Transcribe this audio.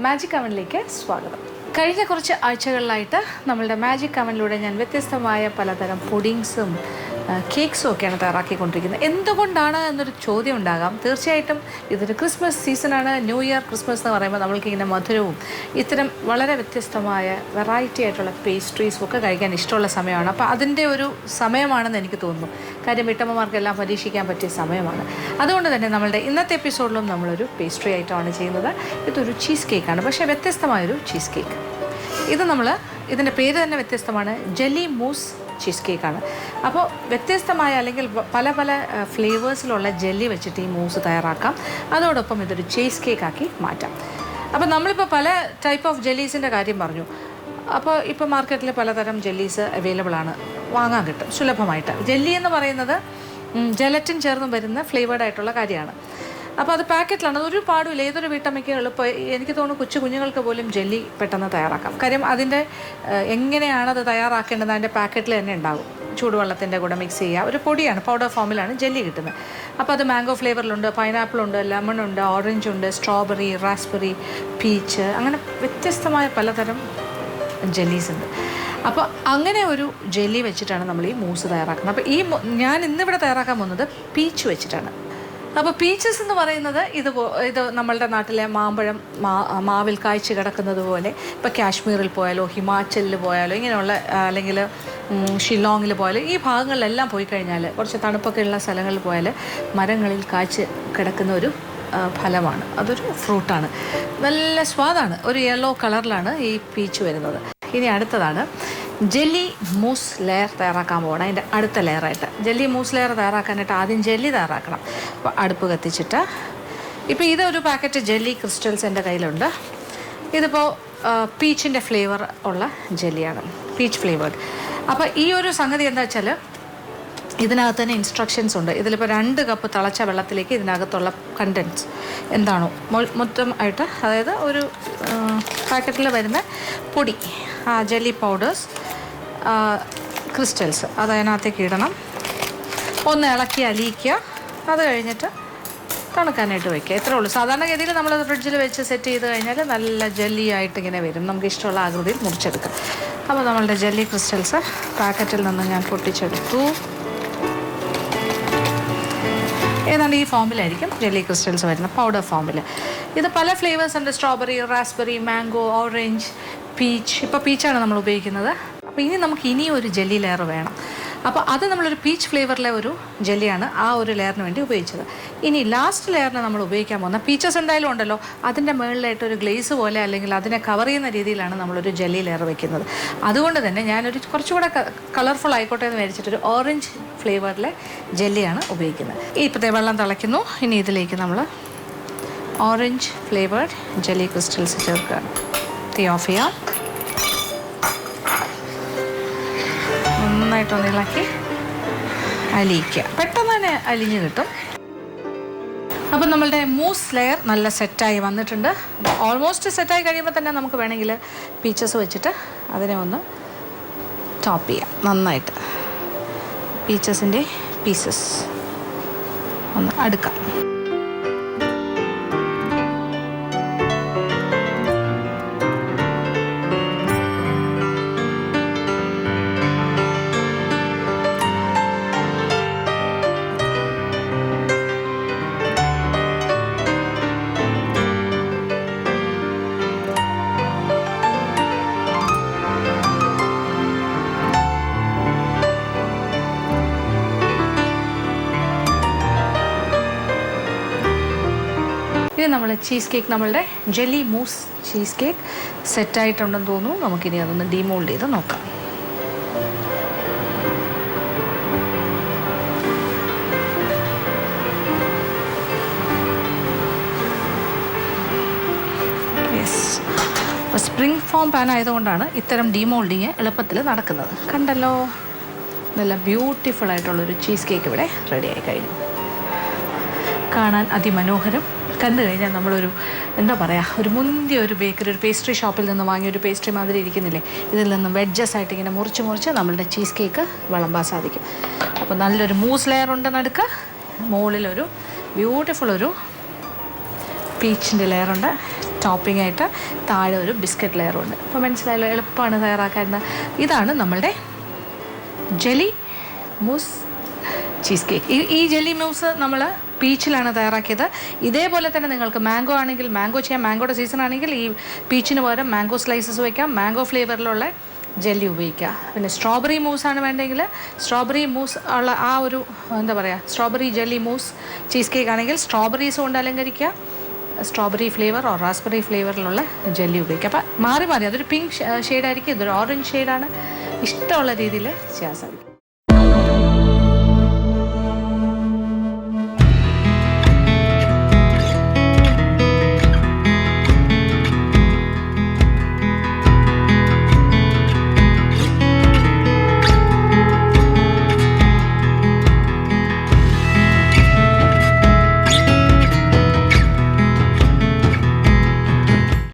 Magic അവനിലേക്ക് സ്വാഗതം. കഴിഞ്ഞ കുറച്ച് ആഴ്ചകളിലായിട്ട് നമ്മളുടെ മാജിക് അവനിലൂടെ ഞാൻ വ്യത്യസ്തമായ പലതരം പുഡിങ്സും കേക്ക്സും ഒക്കെയാണ് തയ്യാറാക്കിക്കൊണ്ടിരിക്കുന്നത്. എന്തുകൊണ്ടാണ് എന്നൊരു ചോദ്യം ഉണ്ടാകാം. തീർച്ചയായിട്ടും ഇതൊരു ക്രിസ്മസ് സീസണാണ്. ന്യൂ ഇയർ ക്രിസ്മസ് എന്ന് പറയുമ്പോൾ നമ്മൾക്കിങ്ങനെ മധുരവും ഇത്തരം വളരെ വ്യത്യസ്തമായ വെറൈറ്റി ആയിട്ടുള്ള പേസ്ട്രീസും ഒക്കെ കഴിക്കാൻ ഇഷ്ടമുള്ള സമയമാണ്. അപ്പോൾ അതിൻ്റെ ഒരു സമയമാണെന്ന് എനിക്ക് തോന്നുന്നു. കാര്യം വീട്ടമ്മമാർക്കെല്ലാം പരീക്ഷിക്കാൻ പറ്റിയ സമയമാണ്. അതുകൊണ്ട് തന്നെ നമ്മളുടെ ഇന്നത്തെ എപ്പിസോഡിലും നമ്മളൊരു പേസ്ട്രി ഐറ്റമാണ് ചെയ്യുന്നത്. ഇതൊരു ചീസ് കേക്കാണ്, പക്ഷേ വ്യത്യസ്തമായൊരു ചീസ് കേക്ക്. ഇതിൻ്റെ പേര് തന്നെ വ്യത്യസ്തമാണ്. ജെല്ലി മൂസ് ചീസ് കേക്കാണ്. അപ്പോൾ വ്യത്യസ്തമായ അല്ലെങ്കിൽ പല പല ഫ്ലേവേഴ്സിലുള്ള ജെല്ലി വെച്ചിട്ട് ഈ മൂസ് തയ്യാറാക്കാം. അതോടൊപ്പം ഇതൊരു ചീസ് കേക്കാക്കി മാറ്റാം. അപ്പോൾ നമ്മളിപ്പോൾ പല ടൈപ്പ് ഓഫ് ജെല്ലീസിൻ്റെ കാര്യം പറഞ്ഞു. അപ്പോൾ ഇപ്പോൾ മാർക്കറ്റിൽ പലതരം ജെല്ലീസ് അവൈലബിൾ ആണ്, വാങ്ങാൻ കിട്ടും സുലഭമായിട്ട്. ജെല്ലി എന്ന് പറയുന്നത് ജെലറ്റിൻ ചേർന്ന് വരുന്ന ഫ്ലേവേർഡ് ആയിട്ടുള്ള കാര്യമാണ്. അപ്പോൾ അത് പാക്കറ്റിലാണ്, അതൊരു പാടുമില്ല. ഏതൊരു വീട്ടമ്മയ്ക്ക് എളുപ്പം, എനിക്ക് തോന്നുന്നു കൊച്ചു കുഞ്ഞുങ്ങൾക്ക് പോലും ജെല്ലി പെട്ടെന്ന് തയ്യാറാക്കാം. കാര്യം അതിൻ്റെ എങ്ങനെയാണ് അത് തയ്യാറാക്കേണ്ടത് അതിൻ്റെ പാക്കറ്റിൽ തന്നെ ഉണ്ടാകും. ചൂടുവെള്ളത്തിൻ്റെ കൂടെ മിക്സ് ചെയ്യുക, ഒരു പൊടിയാണ്, പൗഡർ ഫോമിലാണ് ജെല്ലി കിട്ടുന്നത്. അപ്പോൾ അത് മാംഗോ ഫ്ലേവറിലുണ്ട്, പൈനാപ്പിളുണ്ട്, ലെമണുണ്ട്, ഓറഞ്ച് ഉണ്ട്, സ്ട്രോബെറി, റാസ്ബെറി, പീച്ച്, അങ്ങനെ വ്യത്യസ്തമായ പലതരം ജെല്ലീസ് ഉണ്ട്. അപ്പോൾ അങ്ങനെ ഒരു ജെല്ലി വെച്ചിട്ടാണ് നമ്മൾ ഈ മൂസ് തയ്യാറാക്കുന്നത്. അപ്പോൾ ഞാൻ ഇന്നിവിടെ തയ്യാറാക്കാൻ പോകുന്നത് പീച്ച് വെച്ചിട്ടാണ്. അപ്പോൾ പീച്ചസ് എന്ന് പറയുന്നത് ഇത് നമ്മളുടെ നാട്ടിലെ മാമ്പഴം മാവിൽ കായ്ച്ച് കിടക്കുന്നത് പോലെ, ഇപ്പോൾ കാശ്മീരിൽ പോയാലോ ഹിമാചലിൽ പോയാലോ ഇങ്ങനെയുള്ള അല്ലെങ്കിൽ ഷില്ലോങ്ങിൽ പോയാലോ ഈ ഭാഗങ്ങളിലെല്ലാം പോയി കഴിഞ്ഞാൽ, കുറച്ച് തണുപ്പൊക്കെ ഉള്ള സ്ഥലങ്ങളിൽ പോയാൽ മരങ്ങളിൽ കായ്ച്ച് കിടക്കുന്ന ഒരു ഫലമാണ്. അതൊരു ഫ്രൂട്ടാണ്, നല്ല സ്വാദാണ്. ഒരു യെല്ലോ കളറിലാണ് ഈ പീച്ച് വരുന്നത്. ഇനി അടുത്തതാണ് ജെല്ലി മൂസ് ലെയർ തയ്യാറാക്കാൻ പോകണം. അതിൻ്റെ അടുത്ത ലെയറായിട്ട് ജെല്ലി മൂസ് ലെയർ തയ്യാറാക്കാനായിട്ട് ആദ്യം ജെല്ലി തയ്യാറാക്കണം. അപ്പോൾ അടുപ്പ് കത്തിച്ചിട്ട്, ഇപ്പോൾ ഇതൊരു പാക്കറ്റ് ജെല്ലി ക്രിസ്റ്റൽസ് എൻ്റെ കയ്യിലുണ്ട്. ഇതിപ്പോൾ പീച്ചിൻ്റെ ഫ്ലേവർ ഉള്ള ജെല്ലിയാണ്, പീച്ച് ഫ്ലേവേർഡ്. അപ്പോൾ ഈ ഒരു സംഗതി എന്താ വെച്ചാൽ ഇതിനകത്ത് തന്നെ ഇൻസ്ട്രക്ഷൻസ് ഉണ്ട്. ഇതിലിപ്പോൾ 2 കപ്പ് തിളച്ച വെള്ളത്തിലേക്ക് ഇതിനകത്തുള്ള കണ്ടൻസ് എന്താണോ മൊത്തം ആയിട്ട്, അതായത് ഒരു പാക്കറ്റിൽ വരുന്ന പൊടി, ജെല്ലി പൗഡേഴ്സ്, ക്രിസ്റ്റൽസ് അത് അതിനകത്തേക്ക് ഇടണം. ഒന്ന് ഇളക്കി അലിയിക്കുക. അത് കഴിഞ്ഞിട്ട് തണുക്കാനായിട്ട് വയ്ക്കുക. ഇത്രേ ഉള്ളൂ. സാധാരണഗതിയിൽ നമ്മളത് ഫ്രിഡ്ജിൽ വെച്ച് സെറ്റ് ചെയ്ത് കഴിഞ്ഞാൽ നല്ല ജെല്ലി ആയിട്ട് ഇങ്ങനെ വരും. നമുക്ക് ഇഷ്ടമുള്ള ആകൃതിയിൽ മുറിച്ചെടുക്കാം. അപ്പോൾ നമ്മളുടെ ജെല്ലി ക്രിസ്റ്റൽസ് പാക്കറ്റിൽ നിന്ന് ഞാൻ പൊട്ടിച്ചെടുത്തു. ഏതാണ്ട് ഈ ഫോമിലായിരിക്കും ജെല്ലി ക്രിസ്റ്റൽസ് വരുന്നത്, പൗഡർ ഫോമിൽ. ഇത് പല ഫ്ലേവേഴ്സ് ഉണ്ട്. Strawberry, raspberry, mango, orange, peach. ഇപ്പോൾ പീച്ചാണ് നമ്മൾ ഉപയോഗിക്കുന്നത്. അപ്പോൾ ഇനി നമുക്ക് ഇനിയും ഒരു ജെല്ലി ലെയർ വേണം. അപ്പോൾ അത് നമ്മളൊരു പീച്ച് ഫ്ലേവറിലെ ഒരു ജെല്ലിയാണ് ആ ഒരു ലെയറിന് വേണ്ടി ഉപയോഗിച്ചത്. ഇനി ലാസ്റ്റ് ലെയറിന് നമ്മൾ ഉപയോഗിക്കാൻ പോകുന്ന പീച്ചസ് എന്തായാലും ഉണ്ടല്ലോ, അതിൻ്റെ മുകളിലായിട്ട് ഒരു ഗ്ലേസ് പോലെ അല്ലെങ്കിൽ അതിനെ കവർ ചെയ്യുന്ന രീതിയിലാണ് നമ്മളൊരു ജെല്ലി ലെയർ വയ്ക്കുന്നത്. അതുകൊണ്ട് തന്നെ ഞാനൊരു കുറച്ചുകൂടെ കളർഫുൾ ആയിക്കോട്ടെ എന്ന് വിചാരിച്ചിട്ടൊരു ഓറഞ്ച് ഫ്ലേവറിലെ ജെല്ലിയാണ് ഉപയോഗിക്കുന്നത്. ഇപ്പോഴത്തെ വെള്ളം തിളയ്ക്കുന്നു. ഇനി ഇതിലേക്ക് നമ്മൾ ഓറഞ്ച് ഫ്ലേവേർഡ് ജെല്ലി ക്രിസ്റ്റൽസ് ചേർക്കുക. തീ ഓഫ് ചെയ്യാം. നന്നായിട്ടൊന്ന് ഇളക്കി അലിയിക്കുക. പെട്ടെന്ന് തന്നെ അലിഞ്ഞ് കിട്ടും. അപ്പം നമ്മളുടെ മൂസ് ലെയർ നല്ല സെറ്റായി വന്നിട്ടുണ്ട്. ഓൾമോസ്റ്റ് സെറ്റായി കഴിയുമ്പോൾ തന്നെ നമുക്ക് വേണമെങ്കിൽ പീച്ചസ് വെച്ചിട്ട് അതിനെ ഒന്ന് ടോപ്പ് ചെയ്യാം. നന്നായിട്ട് പീച്ചസിൻ്റെ പീസസ് ഒന്ന് അടുക്കാം. ഇത് നമ്മൾ ചീസ് കേക്ക്, നമ്മളുടെ ജെല്ലി മൂസ് ചീസ് കേക്ക് സെറ്റായിട്ടുണ്ടെന്ന് തോന്നുന്നു. നമുക്കിനി അതൊന്ന് ഡീമോൾഡ് ചെയ്ത് നോക്കാം. യെസ്, അപ്പോൾ സ്പ്രിംഗ് ഫോം പാൻ ആയതുകൊണ്ടാണ് ഇത്തരം ഡീമോൾഡിങ് എളുപ്പത്തിൽ നടക്കുന്നത്. കണ്ടല്ലോ, നല്ല ബ്യൂട്ടിഫുൾ ആയിട്ടുള്ളൊരു ചീസ് കേക്ക് ഇവിടെ റെഡിയായി കഴിഞ്ഞു. കാണാൻ അതിമനോഹരം. കണ്ടു കഴിഞ്ഞാൽ നമ്മളൊരു എന്താ പറയുക, ഒരു മുന്തിയ ഒരു ബേക്കറി, ഒരു പേസ്ട്രി ഷോപ്പിൽ നിന്ന് വാങ്ങിയ ഒരു പേസ്ട്രി മാതിരി ഇരിക്കുന്നില്ലേ, ഇതിൽ നിന്ന് വെഡ്ജസ് ആയിട്ട് ഇങ്ങനെ മുറിച്ച് നമ്മളുടെ ചീസ് കേക്ക് വിളമ്പാൻ സാധിക്കും. അപ്പോൾ നല്ലൊരു മൂസ് ലെയർ ഉണ്ട് നടുക്ക്, മുകളിലൊരു ബ്യൂട്ടിഫുൾ ഒരു പീച്ചിൻ്റെ ലെയറുണ്ട്, ടോപ്പിംഗ് ആയിട്ട് താഴെ ഒരു ബിസ്ക്കറ്റ് ലെയറും ഉണ്ട്. അപ്പോൾ മനസ്സിലായല്ലോ, എളുപ്പമാണ് തയ്യാറാക്കാൻ. ഇതാണ് നമ്മളുടെ ജെല്ലി മൂസ് ചീസ് കേക്ക്. ഈ ജെല്ലി മൂസ് നമ്മൾ പീച്ചിലാണ് തയ്യാറാക്കിയത്. ഇതേപോലെ തന്നെ നിങ്ങൾക്ക് മാംഗോ ആണെങ്കിൽ മാംഗോ ചെയ്യാം. മാംഗോയുടെ സീസൺ ആണെങ്കിൽ ഈ പീച്ചിന് പകരം മാംഗോ സ്ലൈസസ് വയ്ക്കാം. മാംഗോ ഫ്ലേവറിലുള്ള ജെല്ലി ഉപയോഗിക്കുക. പിന്നെ സ്ട്രോബെറി മൂസാണ് വേണ്ടെങ്കിൽ സ്ട്രോബെറി മൂസ് ഉള്ള ആ ഒരു എന്താ പറയുക, strawberry jelly mousse cheesecake ആണെങ്കിൽ സ്ട്രോബെറീസ് കൊണ്ട് അലങ്കരിക്കുക. സ്ട്രോബെറി ഫ്ലേവർ ഓർ റാസ്ബെറി ഫ്ലേവറിലുള്ള ജെല്ലി ഉപയോഗിക്കുക. അപ്പോൾ മാറി മാറി, അതൊരു പിങ്ക് ഷെയ്ഡായിരിക്കും, ഇതൊരു ഓറഞ്ച് ഷെയ്ഡാണ്. ഇഷ്ടമുള്ള രീതിയിൽ ചെയ്യാൻ സാധിക്കും.